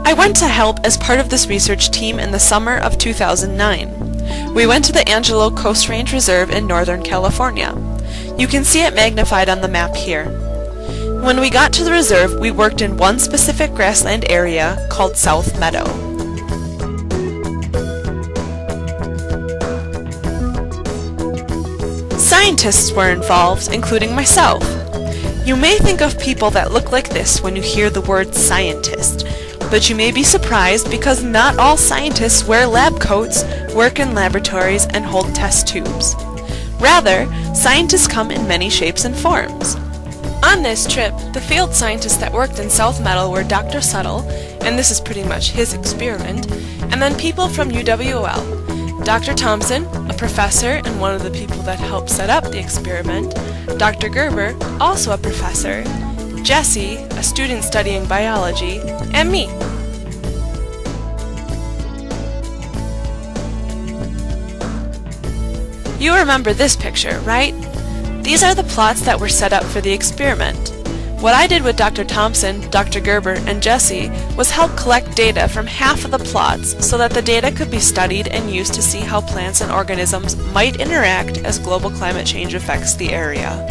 I went to help as part of this research team in the summer of 2009. We went to the Angelo Costal Range Reserve in Northern California. You can see it magnified on the map here. When we got to the reserve, we worked in one specific grassland area called South Meadow. Scientists were involved, including myself. You may think of people that look like this when you hear the word scientist, but you may be surprised because not all scientists wear lab coats, work in laboratories, and hold test tubes. Rather, scientists come in many shapes and forms. On this trip, the field scientists that worked in South Meadow were Dr. Suttle, and this is pretty much his experiment, and then people from UWL. Dr. Thompson, a professor and one of the people that helped set up the experiment, Dr. Gerber, also a professor, Jesse, a student studying biology, and me. You remember this picture, right? These are the plots that were set up for the experiment. What I did with Dr. Thompson, Dr. Gerber, and Jesse was help collect data from half of the plots so that the data could be studied and used to see how plants and organisms might interact as global climate change affects the area.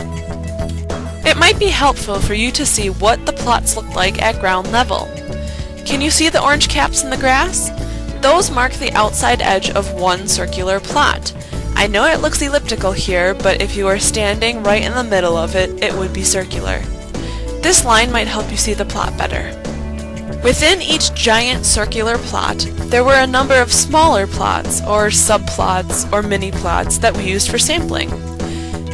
It might be helpful for you to see what the plots look like at ground level. Can you see the orange caps in the grass? Those mark the outside edge of one circular plot. I know it looks elliptical here, but if you were standing right in the middle of it, it would be circular. This line might help you see the plot better. Within each giant circular plot, there were a number of smaller plots, or subplots, or mini-plots that we used for sampling.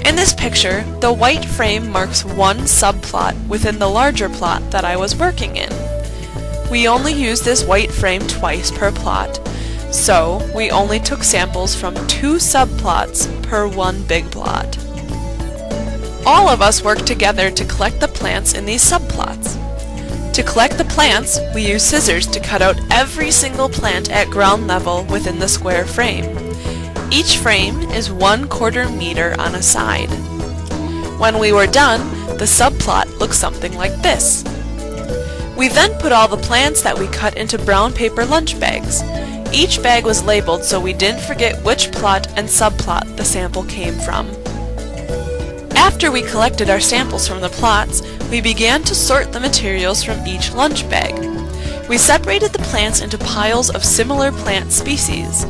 In this picture, the white frame marks one subplot within the larger plot that I was working in. We only used this white frame twice per plot, so we only took samples from 2 subplots per one big plot. All of us worked together to collect the plants in these subplots. To collect the plants, we used scissors to cut out every single plant at ground level within the square frame. Each frame is 1/4 meter on a side. When we were done, the subplot looks something like this. We then put all the plants that we cut into brown paper lunch bags. Each bag was labeled so we didn't forget which plot and subplot the sample came from. After we collected our samples from the plots, we began to sort the materials from each lunch bag. We separated the plants into piles of similar plant species.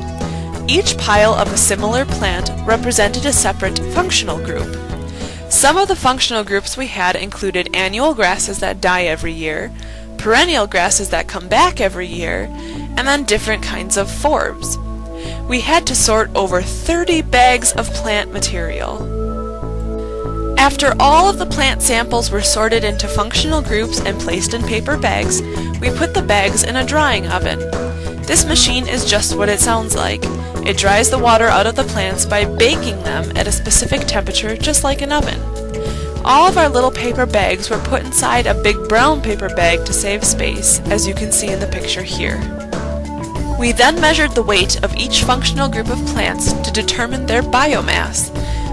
Each pile of a similar plant represented a separate functional group. Some of the functional groups we had included annual grasses that die every year, perennial grasses that come back every year, and then different kinds of forbs. We had to sort over 30 bags of plant material. After all of the plant samples were sorted into functional groups and placed in paper bags, we put the bags in a drying oven. This machine is just what it sounds like. It dries the water out of the plants by baking them at a specific temperature, just like an oven. All of our little paper bags were put inside a big brown paper bag to save space, as you can see in the picture here. We then measured the weight of each functional group of plants to determine their biomass.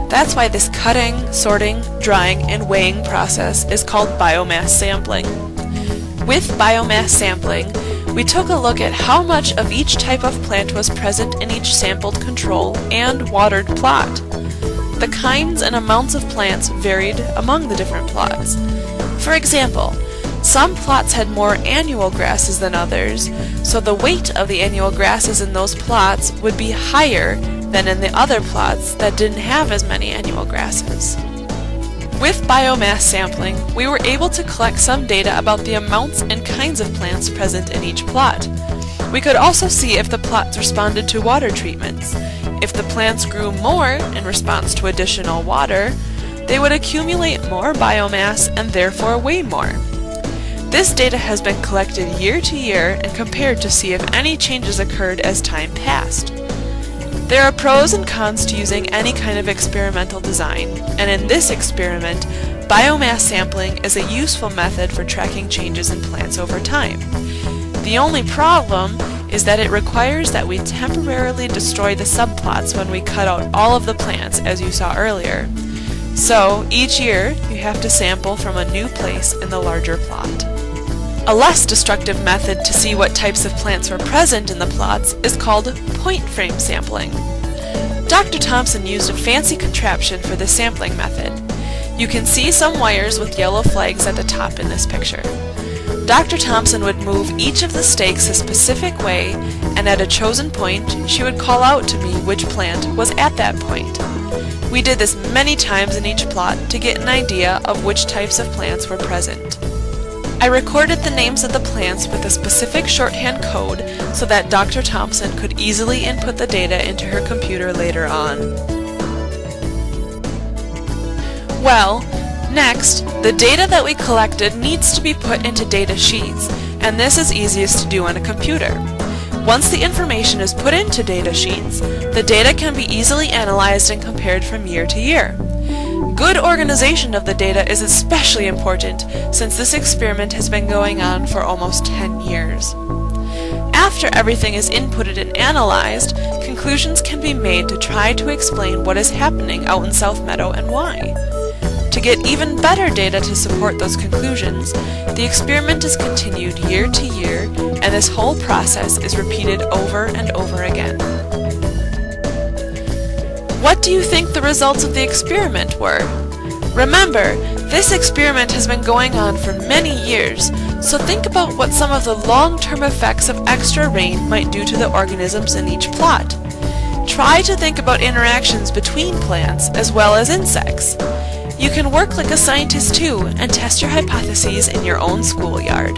That's why this cutting, sorting, drying, and weighing process is called biomass sampling. With biomass sampling, we took a look at how much of each type of plant was present in each sampled control and watered plot. The kinds and amounts of plants varied among the different plots. For example, some plots had more annual grasses than others, so the weight of the annual grasses in those plots would be higher than in the other plots that didn't have as many annual grasses. With biomass sampling, we were able to collect some data about the amounts and kinds of plants present in each plot. We could also see if the plots responded to water treatments. If the plants grew more in response to additional water, they would accumulate more biomass and therefore weigh more. This data has been collected year to year and compared to see if any changes occurred as time passed. There are pros and cons to using any kind of experimental design, and in this experiment, biomass sampling is a useful method for tracking changes in plants over time. The only problem is that it requires that we temporarily destroy the subplots when we cut out all of the plants, as you saw earlier. So, each year, you have to sample from a new place in the larger plot. A less destructive method to see what types of plants were present in the plots is called point-frame sampling. Dr. Thompson used a fancy contraption for the sampling method. You can see some wires with yellow flags at the top in this picture. Dr. Thompson would move each of the stakes a specific way, and at a chosen point, she would call out to me which plant was at that point. We did this many times in each plot to get an idea of which types of plants were present. I recorded the names of the plants with a specific shorthand code so that Dr. Thompson could easily input the data into her computer later on. Well, next, the data that we collected needs to be put into data sheets, and this is easiest to do on a computer. Once the information is put into data sheets, the data can be easily analyzed and compared from year to year. Good organization of the data is especially important since this experiment has been going on for almost 10 years. After everything is inputted and analyzed, conclusions can be made to try to explain what is happening out in South Meadow and why. To get even better data to support those conclusions, the experiment is continued year to year, and this whole process is repeated over and over again. What do you think the results of the experiment were? Remember, this experiment has been going on for many years, so think about what some of the long-term effects of extra rain might do to the organisms in each plot. Try to think about interactions between plants as well as insects. You can work like a scientist too and test your hypotheses in your own schoolyard.